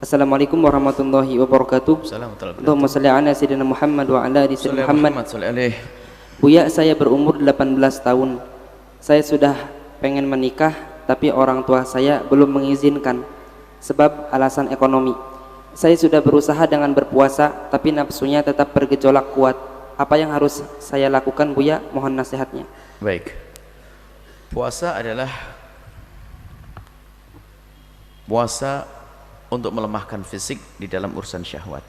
Assalamualaikum warahmatullahi wabarakatuh. Allahumma shalli ala sayyidina Muhammad wa ala ali sayyidina Muhammad. Buya, saya berumur 18 tahun. Saya sudah pengen menikah, tapi orang tua saya belum mengizinkan sebab alasan ekonomi. Saya sudah berusaha dengan berpuasa, tapi nafsunya tetap bergejolak kuat. Apa yang harus saya lakukan, Buya? Mohon nasihatnya. Baik. Puasa adalah untuk melemahkan fisik di dalam urusan syahwat.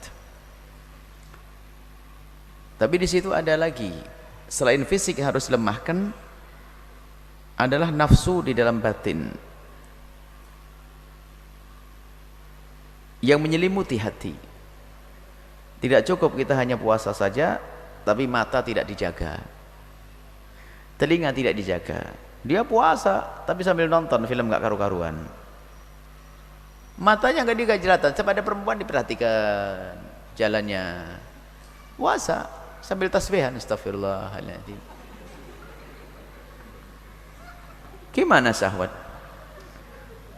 Tapi di situ ada lagi, selain fisik yang harus dilemahkan adalah nafsu di dalam batin yang menyelimuti hati. Tidak cukup kita hanya puasa saja, tapi mata tidak dijaga, telinga tidak dijaga. Dia puasa tapi sambil nonton film gak karu-karuan, matanya nggak digajlatan. Sampai ada perempuan diperhatikan jalannya, puasa sambil tasbihan, astagfirullahaladzim. Gimana syahwat?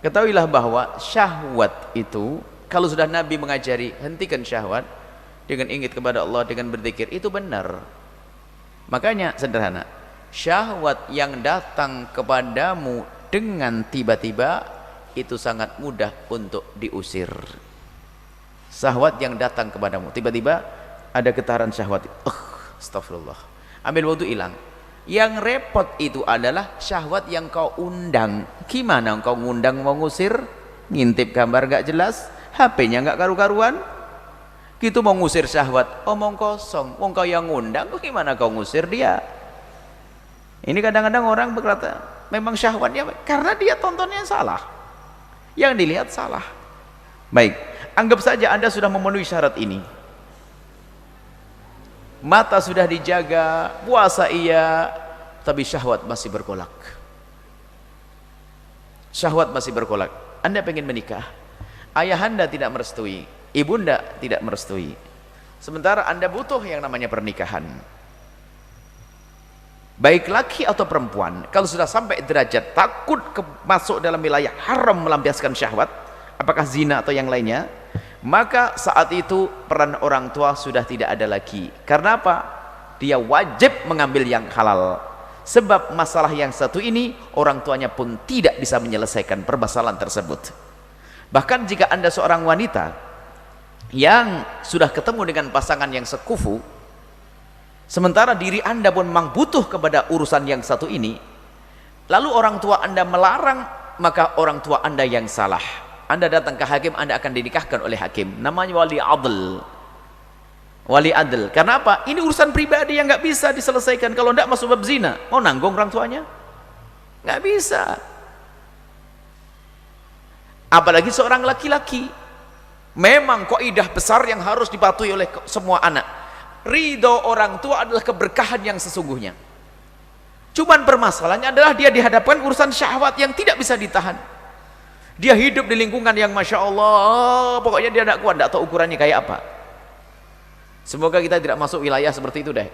Ketahuilah bahwa syahwat itu, kalau sudah Nabi mengajari hentikan syahwat dengan ingat kepada Allah, dengan berzikir, itu benar. Makanya sederhana, syahwat yang datang kepadamu dengan tiba-tiba itu sangat mudah untuk diusir. Syahwat yang datang kepadamu tiba-tiba, ada getaran syahwat, astagfirullah, ambil wudu, hilang. Yang repot itu adalah syahwat yang kau undang. Gimana kau ngundang, mau ngusir? Ngintip gambar gak jelas, HP-nya gak karu-karuan, gitu mau ngusir syahwat, omong kosong. Wong kau yang ngundang, gimana kau ngusir dia? Ini kadang-kadang orang berkata memang syahwatnya, karena dia tontonnya salah, yang dilihat salah. Baik, anggap saja Anda sudah memenuhi syarat ini. Mata sudah dijaga, puasa iya, tapi syahwat masih bergolak. Syahwat masih bergolak. Anda pengen menikah, ayahanda tidak merestui, ibunda tidak merestui. Sementara Anda butuh yang namanya pernikahan. Baik laki atau perempuan, kalau sudah sampai derajat takut masuk dalam wilayah haram, melampiaskan syahwat, apakah zina atau yang lainnya, maka saat itu peran orang tua sudah tidak ada lagi. Karena apa? Dia wajib mengambil yang halal. Sebab masalah yang satu ini, orang tuanya pun tidak bisa menyelesaikan permasalahan tersebut. Bahkan jika Anda seorang wanita yang sudah ketemu dengan pasangan yang sekufu, sementara diri Anda pun memang butuh kepada urusan yang satu ini, lalu orang tua Anda melarang, maka orang tua Anda yang salah. Anda datang ke hakim, Anda akan dinikahkan oleh hakim, namanya wali adl. Wali adl. Karena apa? Ini urusan pribadi yang nggak bisa diselesaikan. Kalau tidak masuk bab zina, mau nanggung orang tuanya? Nggak bisa. Apalagi seorang laki-laki. Memang kaidah besar yang harus dipatuhi oleh semua anak, ridho orang tua adalah keberkahan yang sesungguhnya. Cuman permasalahannya adalah dia dihadapkan urusan syahwat yang tidak bisa ditahan. Dia hidup di lingkungan yang Masya Allah, pokoknya dia tidak kuat, tidak tahu ukurannya kayak apa. Semoga kita tidak masuk wilayah seperti itu deh.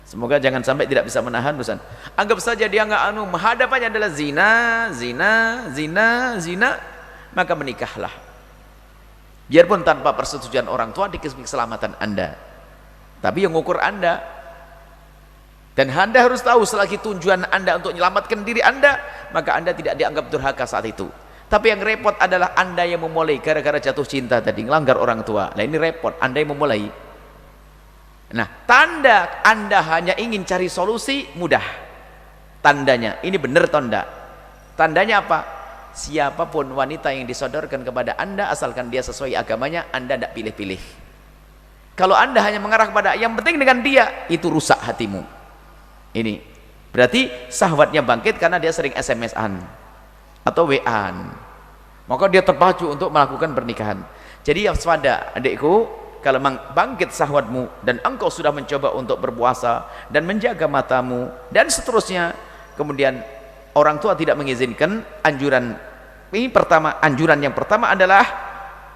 Semoga jangan sampai tidak bisa menahan urusan. Anggap saja dia nggak hadapannya adalah zina, maka menikahlah. Biarpun tanpa persetujuan orang tua demi keselamatan Anda. Tapi yang ngukur Anda, dan Anda harus tahu selagi tujuan Anda untuk menyelamatkan diri Anda, maka Anda tidak dianggap durhaka saat itu. Tapi yang repot adalah Anda yang memulai gara-gara jatuh cinta tadi, melanggar orang tua. Nah ini repot, Anda yang memulai. Nah, tanda Anda hanya ingin cari solusi, mudah. Tandanya, ini benar tanda. Tandanya apa? Siapapun wanita yang disodorkan kepada Anda, asalkan dia sesuai agamanya, Anda tidak pilih-pilih. Kalau Anda hanya mengarah kepada yang penting dengan dia, itu rusak hatimu. Ini berarti syahwatnya bangkit karena dia sering SMS-an atau WA-an, maka dia terpacu untuk melakukan pernikahan. Jadi waspada adikku, kalau bangkit syahwatmu dan engkau sudah mencoba untuk berpuasa dan menjaga matamu dan seterusnya, kemudian orang tua tidak mengizinkan, anjuran yang pertama adalah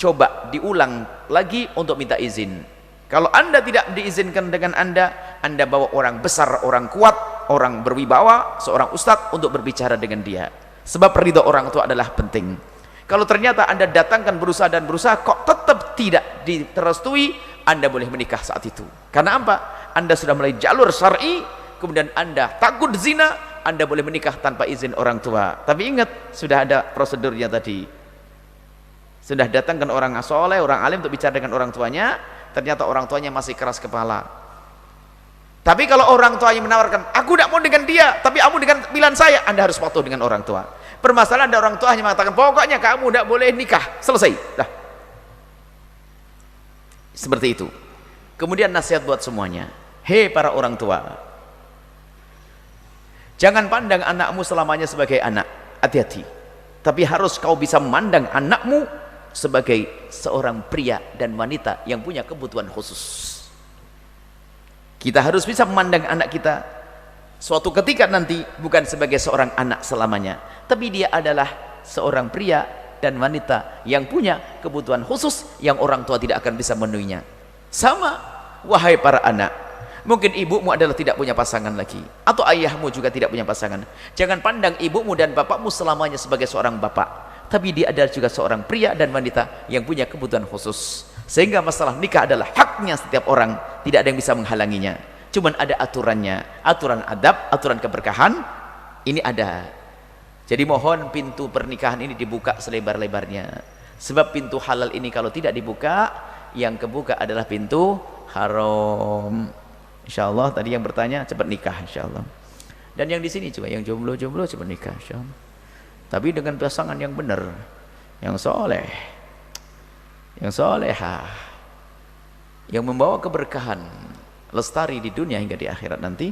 coba diulang lagi untuk minta izin. Kalau Anda tidak diizinkan dengan Anda bawa orang besar, orang kuat, orang berwibawa, seorang ustadz untuk berbicara dengan dia. Sebab ridho orang tua adalah penting. Kalau ternyata Anda datangkan berusaha dan berusaha kok tetap tidak direstui, Anda boleh menikah saat itu. Karena apa? Anda sudah mulai jalur syar'i, kemudian Anda takut zina, Anda boleh menikah tanpa izin orang tua. Tapi ingat, sudah ada prosedurnya tadi. Sudah datangkan orang soleh, orang alim untuk bicara dengan orang tuanya, ternyata orang tuanya masih keras kepala. Tapi kalau orang tuanya menawarkan, aku tidak mau dengan dia, tapi kamu dengan pilihan saya, Anda harus patuh dengan orang tua. Permasalahan ada orang tua hanya mengatakan, pokoknya kamu tidak boleh nikah, selesai. Dah. Seperti itu. Kemudian nasihat buat semuanya. Hei para orang tua, jangan pandang anakmu selamanya sebagai anak, hati-hati. Tapi harus kau bisa memandang anakmu sebagai seorang pria dan wanita yang punya kebutuhan khusus. Kita harus bisa memandang anak kita suatu ketika nanti bukan sebagai seorang anak selamanya, tapi dia adalah seorang pria dan wanita yang punya kebutuhan khusus yang orang tua tidak akan bisa memenuhinya. Sama, wahai para anak, mungkin ibumu adalah tidak punya pasangan lagi, atau ayahmu juga tidak punya pasangan. Jangan pandang ibumu dan bapakmu selamanya sebagai seorang bapak, tapi dia adalah juga seorang pria dan wanita yang punya kebutuhan khusus. Sehingga masalah nikah adalah haknya setiap orang, tidak ada yang bisa menghalanginya. Cuman ada aturannya, aturan adab, aturan keberkahan, ini ada. Jadi mohon pintu pernikahan ini dibuka selebar-lebarnya. Sebab pintu halal ini kalau tidak dibuka, yang kebuka adalah pintu haram. Insyaallah tadi yang bertanya cepat nikah insyaallah. Dan yang di sini juga yang jomblo-jomblo cepat nikah insyaallah. Tapi dengan pasangan yang benar, yang soleh, yang solehah, yang membawa keberkahan lestari di dunia hingga di akhirat nanti.